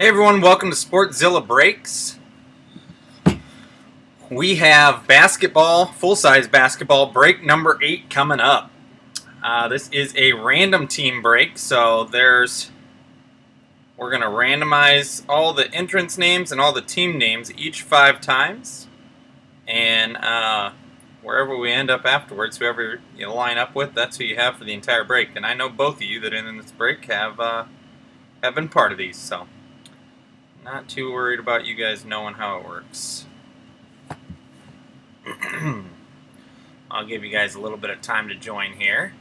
Hey everyone, welcome to Sportzilla Breaks. We have basketball, full-size basketball, break number 8 coming up. This is a random team break, so we're going to randomize all the entrance names and all the team names each 5 times. And wherever we end up afterwards, whoever you line up with, that's who you have for the entire break. And I know both of you that in this break have been part of these, so not too worried about you guys knowing how it works. I'll give you guys a little bit of time to join here.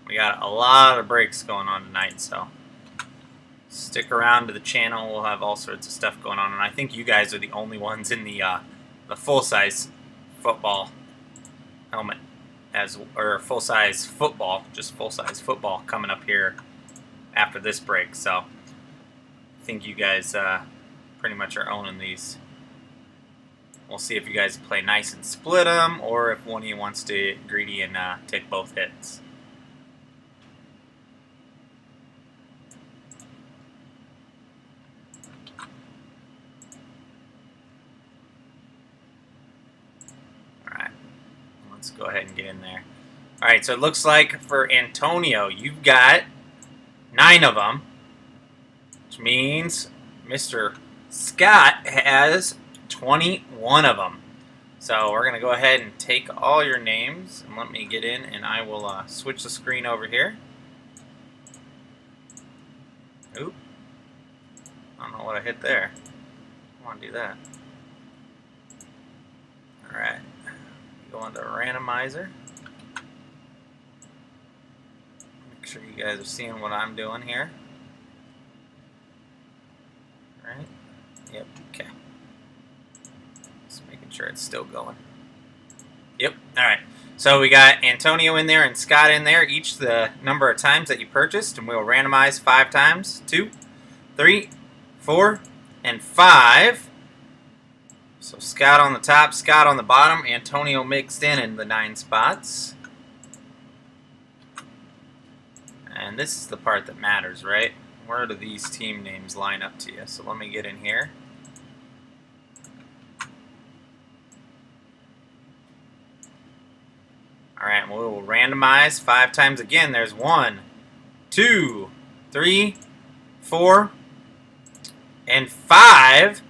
We got a lot of breaks going on tonight, so stick around to the channel. We'll have all sorts of stuff going on, and I think you guys are the only ones in the full-size football helmet, or full-size football, just full-size football coming up here after this break. So I think you guys pretty much are owning these. We'll see if you guys play nice and split them, or if one of you wants to get greedy and take both hits. Let's go ahead and get in there. All right, so it looks like for Antonio, you've got 9 of them, which means Mr. Scott has 21 of them. So we're going to go ahead and take all your names, and let me get in, and I will switch the screen over here. Oop. I don't know what I hit there. I want to do that. All right. Go into randomizer. Make sure you guys are seeing what I'm doing here. Right? Yep, okay. Just making sure it's still going. Yep, alright. So we got Antonio in there and Scott in there, each the number of times that you purchased, and we'll randomize 5 times. 2, 3, 4, and 5. So Scott on the top, Scott on the bottom, Antonio mixed in the 9 spots. And this is the part that matters, right? Where do these team names line up to you? So let me get in here. Alright, we will randomize 5 times again. There's 1, 2, 3, 4, and 5.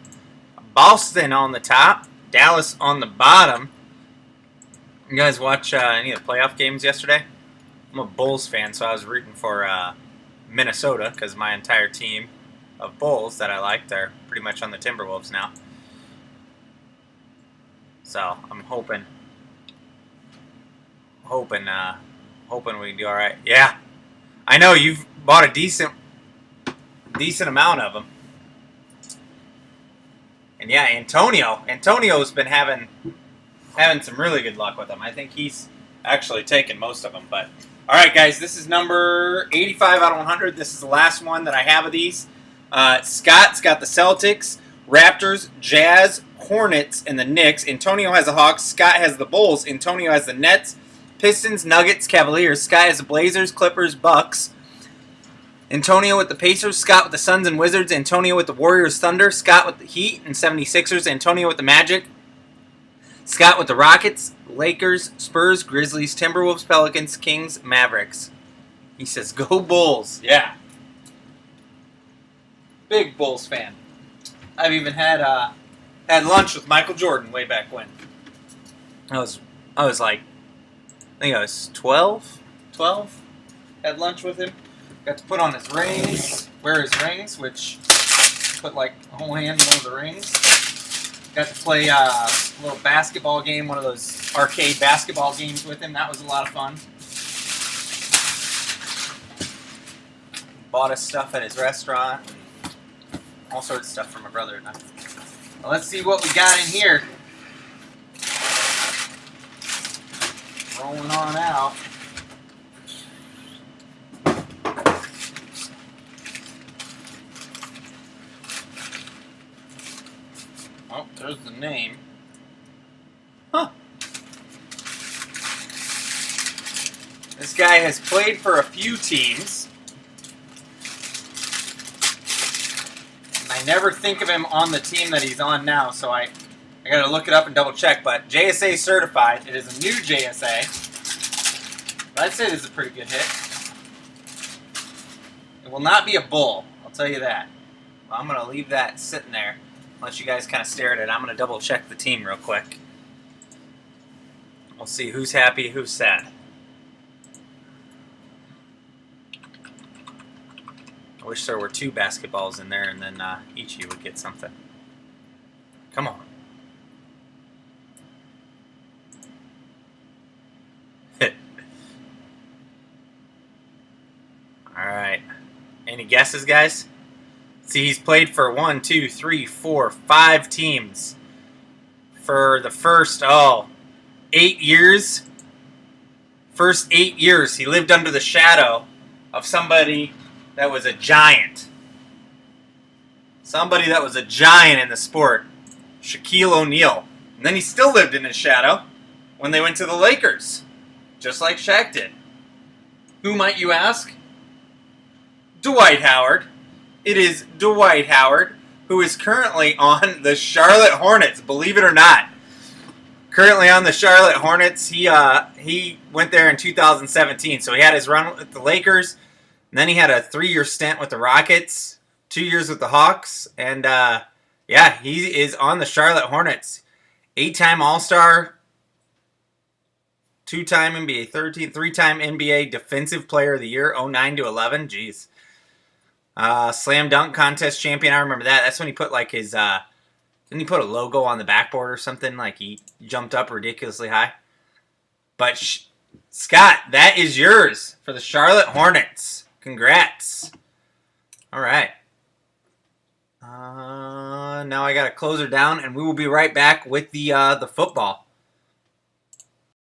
Boston on the top, Dallas on the bottom. You guys watch any of the playoff games yesterday? I'm a Bulls fan, so I was rooting for Minnesota because my entire team of Bulls that I liked are pretty much on the Timberwolves now. So I'm hoping we can do all right. Yeah, I know you've bought a decent amount of them. And yeah, Antonio's been having some really good luck with them. I think he's actually taken most of them. But all right, guys, this is number 85 out of 100. This is the last one that I have of these. Scott's got the Celtics, Raptors, Jazz, Hornets, and the Knicks. Antonio has the Hawks. Scott has the Bulls. Antonio has the Nets, Pistons, Nuggets, Cavaliers. Scott has the Blazers, Clippers, Bucks. Antonio with the Pacers, Scott with the Suns and Wizards, Antonio with the Warriors, Thunder, Scott with the Heat and 76ers, Antonio with the Magic, Scott with the Rockets, Lakers, Spurs, Grizzlies, Timberwolves, Pelicans, Kings, Mavericks. He says, go Bulls. Yeah. Big Bulls fan. I've even had lunch with Michael Jordan way back when. I was like, I think I was 12. Had lunch with him. Got to put on his rings, wear his rings, which put like a whole hand in one of the rings. Got to play a little basketball game, one of those arcade basketball games with him. That was a lot of fun. Bought us stuff at his restaurant, and all sorts of stuff for my brother and I. Well, let's see what we got in here. Rolling on out. There's the name. Huh. This guy has played for a few teams. And I never think of him on the team that he's on now, so I got to look it up and double check. But JSA certified. It is a new JSA. But I'd say this is a pretty good hit. It will not be a bull, I'll tell you that. Well, I'm going to leave that sitting there. Let you guys kind of stare at it. I'm going to double check the team real quick. We'll see who's happy, who's sad. I wish there were 2 basketballs in there and then each of you would get something. Come on. Alright. Any guesses, guys? See, he's played for 1, 2, 3, 4, 5 teams. For the first, 8 years. First 8 years, he lived under the shadow of somebody that was a giant. Somebody that was a giant in the sport. Shaquille O'Neal. And then he still lived in his shadow when they went to the Lakers. Just like Shaq did. Who might you ask? Dwight Howard. It is Dwight Howard, who is currently on the Charlotte Hornets, believe it or not. Currently on the Charlotte Hornets. He went there in 2017, so he had his run with the Lakers, and then he had a 3-year stint with the Rockets, 2 years with the Hawks, and yeah, he is on the Charlotte Hornets. 8-time All-Star, 2-time NBA 13, 3-time NBA Defensive Player of the Year, 09 to 11. Jeez. Slam dunk contest champion. I remember that. That's when he put like his didn't he put a logo on the backboard or something? Like he jumped up ridiculously high. But Scott, that is yours for the Charlotte Hornets. Congrats. All right. Now I got to close her down, and we will be right back with the football.